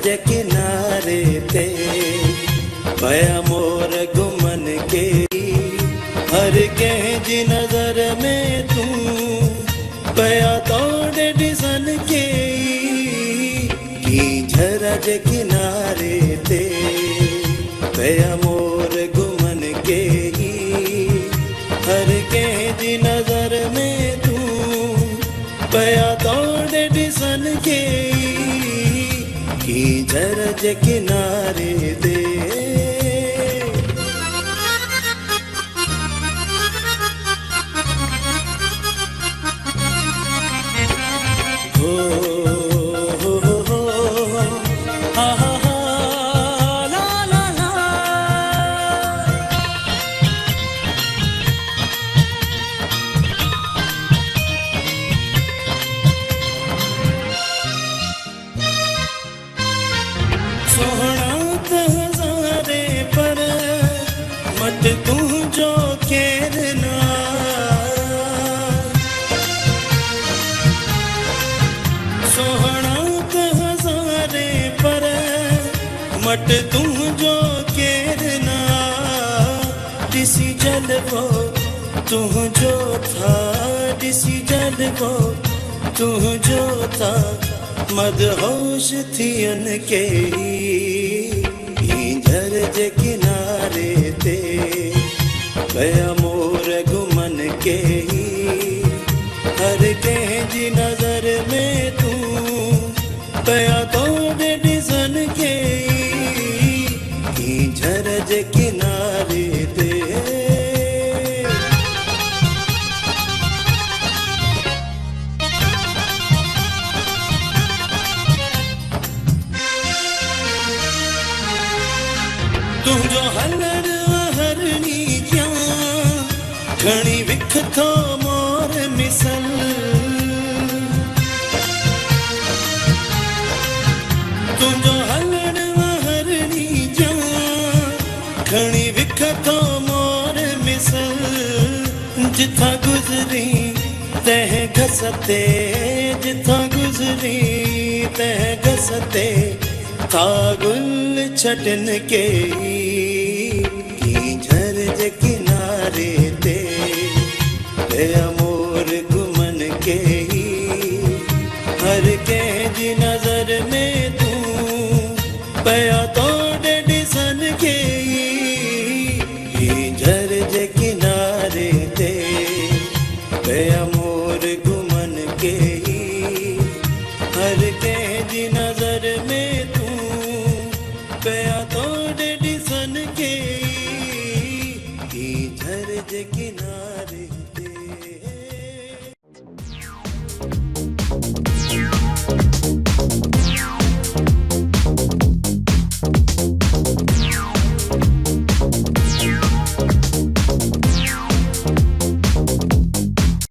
जे किनारे ते पया मोर घुमन के हर कंहिंजी नज़र में तू पया तोड़े ॾिसण के झर जे किनारे ते पया मोर घुमन के हर कंहिंजी नज़र में तू पया तोड़े ॾिसण के झर जे किनारे ते सोहना त हज़ारे पर मट तुंहिंजो केर ना सोहना त हज़ारे पर मट तुंहिंजो केर ना ॾिसी जलवो तुंहिंजो था ॾिसी जलवो तुंहिंजो था मदहोश थियन के झर जे किनारे ते पया मोर घुमन के हर कंहिंजी नज़र में तू पया तोड़े ॾिसण के झर जे किनारे ते तुंहिंजो हलण हरणी क्या घणी विख थो मोर मिसल तुंहिंजो हलण हरणी क्या घणी विख थो मोर मिसल जिथां गुज़री तंहिं घस ते जिथां गुज़री तंहिं घस ते था गुल छटन के झर जे किनारे ते पया मोर घुमन के हर कंहिंजी नज़र में तू पया तोड़े ॾिसण के झर जे किनारे ते पया मोर घुमन के हर कंहिंजी नज़र में तू पया तोड़े ॾिसण के झर जे किनारे